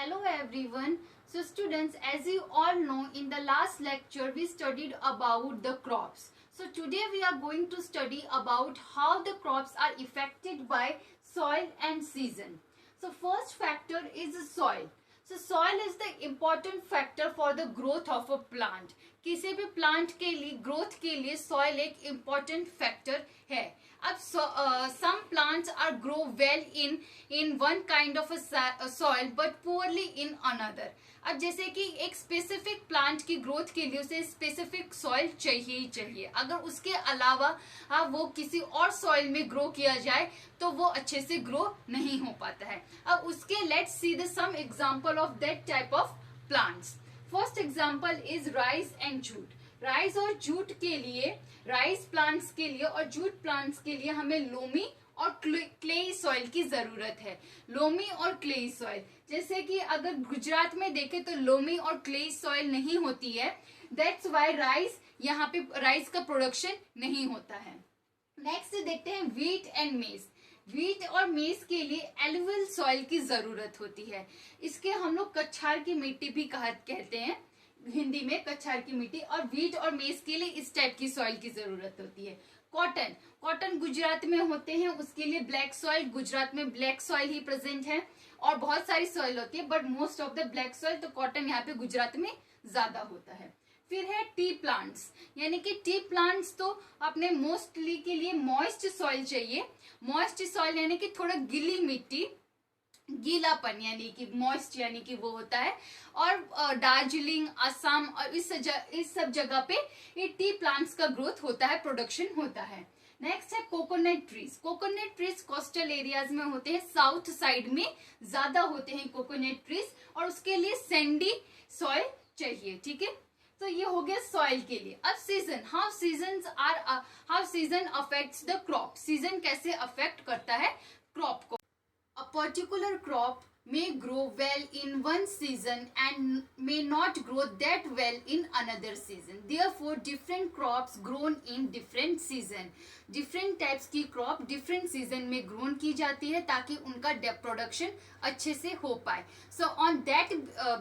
Hello everyone. So students, as you all know, in the last lecture we studied about the crops. So today we are going to study about how the crops are affected by soil and season. So first factor is soil. So soil is the important factor for the growth of a plant. किसी भी plant के लिए growth के लिए soil एक important factor है. अब some plants are grow well in one kind of a soil but poorly in another. अब जैसे कि एक स्पेसिफिक प्लांट की ग्रोथ के लिए उसे स्पेसिफिक सॉइल चाहिए ही चाहिए. अगर उसके अलावा वो किसी और सॉइल में ग्रो किया जाए तो वो अच्छे से ग्रो नहीं हो पाता है. अब उसके let's see the some example of that type of plants. First example is rice and jute. Rice और जूट के लिए, राइस प्लांट्स के लिए और जूट प्लांट्स के लिए हमें लोमी और क्लेई सॉइल की जरूरत है. लोमी और क्लेई सॉइल, जैसे कि अगर गुजरात में देखें तो लोमी और क्लेई सॉइल नहीं होती है. दैट्स वाई राइस, यहाँ पे राइस का प्रोडक्शन नहीं होता है. नेक्स्ट देखते हैं व्हीट एंड मेज. व्हीट और मेज के लिए एलुवियल सॉइल की जरूरत होती है. इसके हम लोग कछार की मिट्टी भी कहते हैं हिंदी में, कछार की मिट्टी. और व्हीट और मेज के लिए इस टाइप की सॉइल की जरूरत होती है. कॉटन, कॉटन गुजरात में होते हैं, उसके लिए ब्लैक सॉइल, गुजरात में ब्लैक सॉइल ही प्रेजेंट है. और बहुत सारी सॉइल होती है but most of the black soil, तो कॉटन यहाँ पे गुजरात में ज्यादा होता है. फिर है टी प्लांट्स, यानी कि टी प्लांट्स तो अपने मोस्टली के लिए मॉइस्ट सॉइल चाहिए. मॉइस्ट सॉइल यानी कि थोड़ा गीली मिट्टी, गीलापन यानी कि मॉइस्ट यानी कि वो होता है. और दार्जिलिंग, असम और इस सब जगह पे ये टी प्लांट्स का ग्रोथ होता है, प्रोडक्शन होता है. नेक्स्ट है coconut trees. Coconut trees coastal areas में होते हैं, साउथ साइड में ज्यादा होते हैं कोकोनट ट्रीज, और उसके लिए सैंडी सॉइल चाहिए. ठीक है, तो ये हो गया सॉइल के लिए. अब season, how season affects the crop. Season कैसे अफेक्ट करता है क्रॉप को. A particular crop may grow well in one season and may not grow that well in another season. Therefore, different crops grown in different season. Different types की crop different season में grown की जाती है ताकि उनका production अच्छे से हो पाए. So on that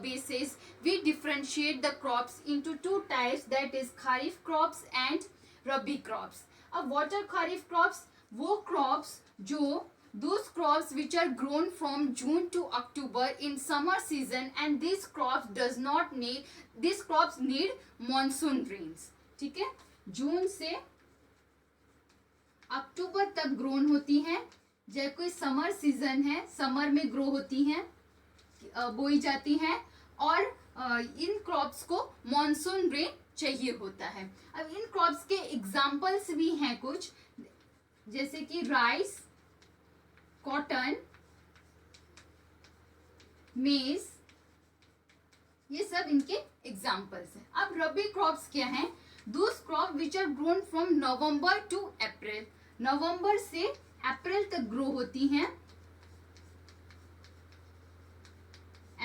basis, we differentiate the crops into two types, that is kharif crops and rabi crops. अब what are kharif crops? वो crops जो those crops which are grown from June to October in summer season, and these crops need monsoon rains. ठीक है, जून से अक्टूबर तक grown होती हैं. जब कोई समर सीजन है, समर में ग्रो होती हैं, बोई जाती हैं, और इन क्रॉप्स को मॉनसून रेन चाहिए होता है. अब इन क्रॉप्स के एग्जाम्पल्स भी हैं कुछ, जैसे कि राइस, कॉटन, मेज, ये सब इनके एग्जाम्पल्स हैं. अब रबी क्रॉप्स क्या हैं? Those crop which are grown from November to April. नवंबर से अप्रैल तक ग्रो होती हैं,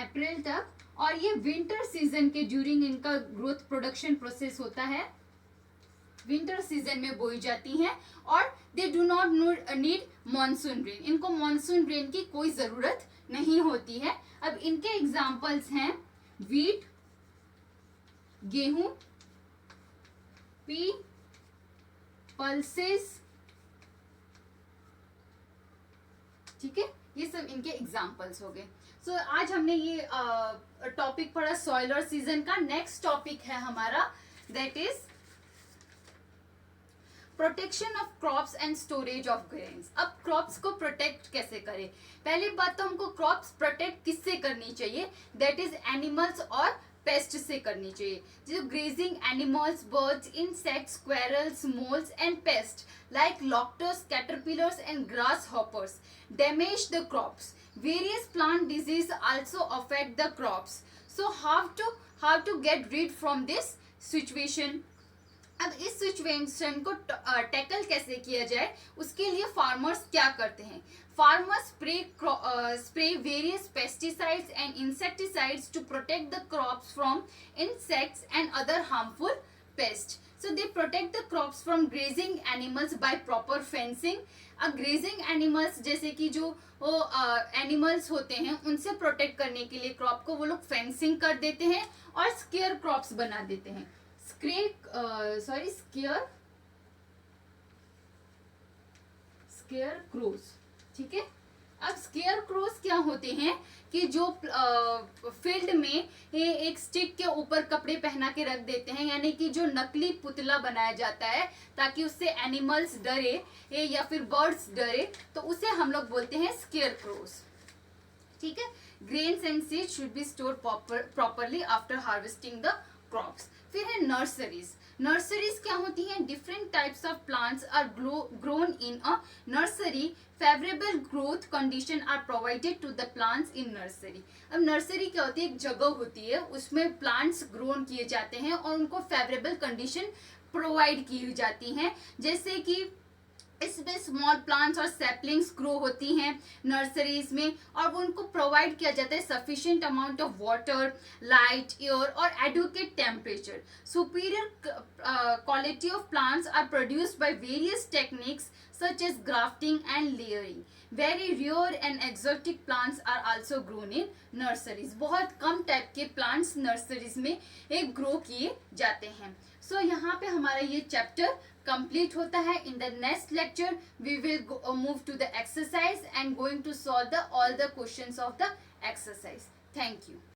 अप्रैल तक. और ये विंटर सीजन के ड्यूरिंग इनका ग्रोथ प्रोडक्शन प्रोसेस होता है, विंटर सीजन में बोई जाती हैं. और they do not need monsoon rain. इनको मॉनसून रेन की कोई जरूरत नहीं होती है. अब इनके एग्जाम्पल्स हैं व्हीट, गेहूं, पी, पल्सेस. ठीक है, ये सब इनके एग्जाम्पल्स हो गए. सो आज हमने ये टॉपिक पढ़ा सॉइल और सीजन का. नेक्स्ट टॉपिक है हमारा, that is protection of crops and storage of grains. अब क्रॉप्स को प्रोटेक्ट कैसे करें? पहली बात तो हमको क्रॉप्स प्रोटेक्ट किससे करनी चाहिए? दैट इज एनिमल्स और पेस्ट से करनी चाहिए. जो grazing animals, birds, insects, squirrels, moles and pest like locusts, caterpillars and grasshoppers damage the crops. Various plant disease also affect the crops. So how to get rid from this situation? अब इस situation को tackle कैसे किया जाए, उसके लिए farmers क्या करते हैं? Farmers spray various pesticides and insecticides to protect the crops from insects and other harmful pests. So they protect the crops from grazing animals by proper fencing. Grazing animals जैसे कि जो वो एनिमल्स होते हैं उनसे प्रोटेक्ट करने के लिए क्रॉप को वो लोग फेंसिंग कर देते हैं और स्केयर क्रॉप्स बना देते हैं. Scarecrows. ठीक है. अब स्केयर क्रोज क्या होते हैं कि जो फील्ड में एक स्टिक के ऊपर कपड़े पहना के रख देते हैं, यानी कि जो नकली पुतला बनाया जाता है ताकि उससे एनिमल्स डरे या फिर बर्ड्स डरे, तो उसे हम लोग बोलते हैं स्केयर क्रोज. ठीक है. Grains and seed should be stored properly after harvesting the crops. फिर है नर्सरीज. नर्सरीज क्या होती हैं? Different types of plants are grown in a nursery. Favourable growth condition are provided to the plants in nursery. अब nursery क्या होती है? एक जगह होती है, उसमें प्लांट्स ग्रोन किए जाते हैं और उनको फेवरेबल कंडीशन प्रोवाइड की जाती हैं. जैसे कि इसमें स्मॉल प्लांट्स और सैपलिंग्स ग्रो होती हैं नर्सरीज में, और उनको प्रोवाइड किया जाता है sufficient amount of water, light, air और adequate temperature. Superior quality of plants are produced by various techniques such as grafting and layering. Very rare and exotic plants are also grown in nurseries. बहुत कम type के plants nurseries में एक grow किए जाते हैं. सो यहाँ पे हमारा ये चैप्टर कंप्लीट होता है. In the next lecture we will move to the exercise and going to solve the all the questions of the exercise. Thank you.